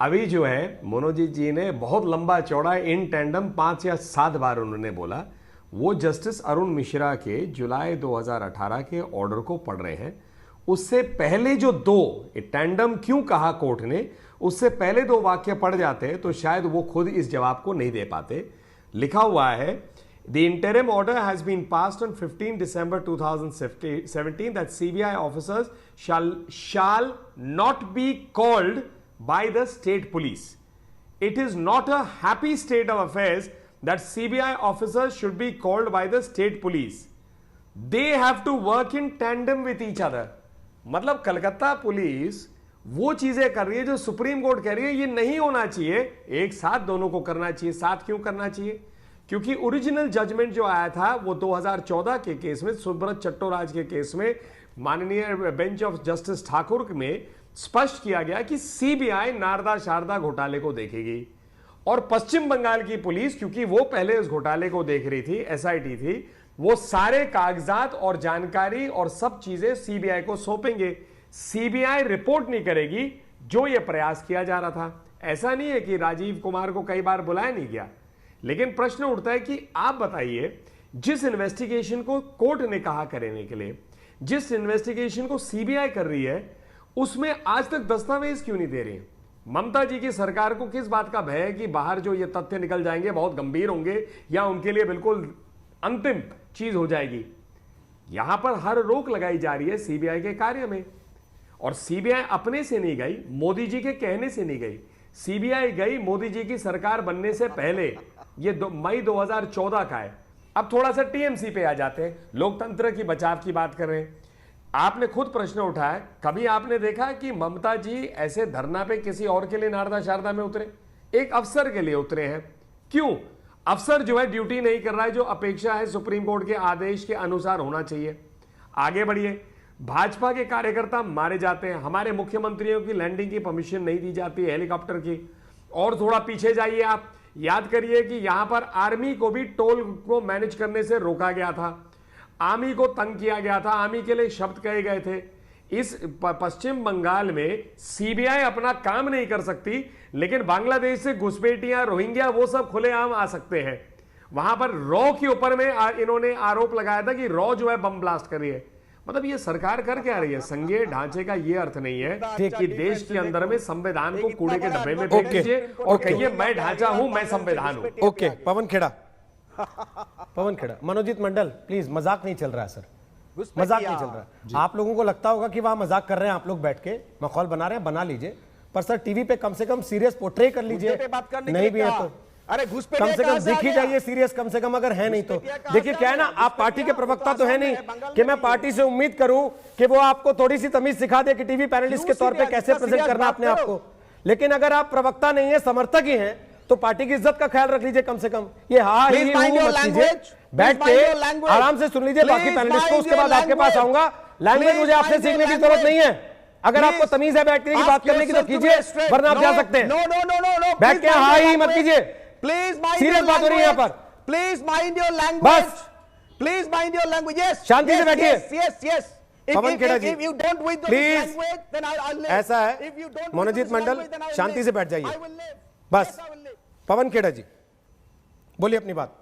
अभी जो है मनोजीत जी ने बहुत लंबा चौड़ा इन टैंडम 5 या 7 बार उन्होंने बोला, वो जस्टिस अरुण मिश्रा के जुलाई 2018 के ऑर्डर को पढ़ रहे हैं। उससे पहले जो 2 टैंडम क्यों कहा कोर्ट ने, उससे पहले 2 वाक्य पढ़ जाते तो शायद वो खुद इस जवाब को नहीं दे पाते। लिखा हुआ है, The interim order has been passed on 15 December 2017 that CBI officers shall not be called by the state police. It is not a happy state of affairs that CBI officers should be called by the state police. They have to work in tandem with each other. मतलब Calcutta police वो चीजें कर रही है जो supreme court कह रही है ये नहीं होना चाहिए, एक साथ दोनों को करना चाहिए। साथ क्यों करना चाहिए? क्योंकि ओरिजिनल जजमेंट जो आया था वो 2014 के केस में, सुब्रत चट्टोराज के केस में, माननीय बेंच ऑफ जस्टिस ठाकुर में स्पष्ट किया गया कि सीबीआई नारदा शारदा घोटाले को देखेगी और पश्चिम बंगाल की पुलिस, क्योंकि वो पहले उस घोटाले को देख रही थी, एसआईटी थी, वो सारे कागजात और जानकारी और सब चीजें सीबीआई को सौंपेंगे। सीबीआई रिपोर्ट नहीं करेगी, जो ये प्रयास किया जा रहा था। ऐसा नहीं है कि राजीव कुमार को कई बार बुलाया नहीं गया, लेकिन प्रश्न उठता है कि आप बताइए, जिस इन्वेस्टिगेशन को कोर्ट ने कहा करने के लिए, जिस इन्वेस्टिगेशन को सीबीआई कर रही है, उसमें आज तक दस्तावेज क्यों नहीं दे रही? ममता जी की सरकार को किस बात का भय है कि बाहर जो ये तथ्य निकल जाएंगे बहुत गंभीर होंगे या उनके लिए बिल्कुल अंतिम चीज हो जाएगी? यहां पर हर रोक लगाई जा रही है सीबीआई के कार्य में। और सीबीआई अपने से नहीं गई, मोदी जी के कहने से नहीं गई। सीबीआई गई मोदी जी की सरकार बनने से पहले, ये मई 2014 का है। अब थोड़ा सा टीएमसी पे आ जाते हैं, लोकतंत्र की बचाव की बात कर रहे हैं। आपने खुद प्रश्न उठाया, कभी आपने देखा कि ममता जी ऐसे धरना पे किसी और के लिए नारदा शारदा में उतरे? एक अफसर के लिए उतरे हैं। क्यों? अफसर जो है ड्यूटी नहीं कर रहा है, जो अपेक्षा है सुप्रीम कोर्ट के आदेश के अनुसार होना चाहिए। आगे बढ़िए। भाजपा के कार्यकर्ता मारे जाते हैं, हमारे मुख्यमंत्रियों की लैंडिंग की परमिशन नहीं दी जाती है हेलीकॉप्टर की। और थोड़ा पीछे जाइए, आप याद करिए कि यहां पर आर्मी को भी टोल को मैनेज करने से रोका गया था, आर्मी को तंग किया गया था, आर्मी के लिए शब्द कहे गए थे। इस पश्चिम बंगाल में सीबीआई अपना काम नहीं कर सकती, लेकिन बांग्लादेश से घुसपैठियां, रोहिंग्या, वो सब खुलेआम आ सकते हैं। वहां पर रॉ के ऊपर में इन्होंने आरोप लगाया था कि रॉ जो है बम ब्लास्ट कर रही है। मतलब ये सरकार कर क्या रही है? संघीय ढांचे का ये अर्थ नहीं है कि देश के अंदर में संविधान को कूड़े के डब्बे में फेंक दीजिए और कहिए मैं ढांचा हूं, मैं संविधान हूं। ओके, पवन खेड़ा, मनोजीत मंडल प्लीज, मजाक नहीं चल रहा है सर, मजाक नहीं चल रहा है। आप लोगों को लगता होगा कि वहां मजाक कर रहे हैं, आप लोग बैठ के माहौल बना रहे हैं, बना लीजिए, पर सर टीवी पे कम से कम सीरियस पोर्ट्रे कर लीजिए। नहीं भी है तो अरे कम से कम दिख ही जाइए सीरियस, कम से कम अगर है नहीं तो। देखिए क्या है ना, आप पार्टी के प्रवक्ता तो है नहीं कि मैं पार्टी से उम्मीद करूं कि वो आपको थोड़ी सी तमीज सिखा दे कि टीवी पैनलिस्ट के तौर पे कैसे प्रेजेंट करना अपने आप को। लेकिन अगर आप प्रवक्ता नहीं है, समर्थक ही हैं, तो पार्टी की इज्जत का ख्याल रख लीजिए कम से कम। ये बैठ के आराम से सुन लीजिए बाकी पैनलिस्ट को, उसके बाद आपके पास आऊंगा। लैंग्वेज मुझे आपसे सीखने की जरूरत नहीं है। अगर आपको तमीज है बैठ के बात करने की तो कीजिए, वरना आप जा सकते हैं। बैठ के हाँ ही मत कीजिए, प्लीज माइंड सीरियस बात हो रही है यहाँ पर। प्लीज माइंड योर लैंग्वेज, बस please mind your language. Yes, शांति से बैठिए। Yes yes, Pawan Khera ji, if you don't with the please, language, then I'll live. ऐसा है मनोजीत मंडल, शांति से बैठ जाइए बस। पवन खेड़ा जी बोलिए अपनी बात।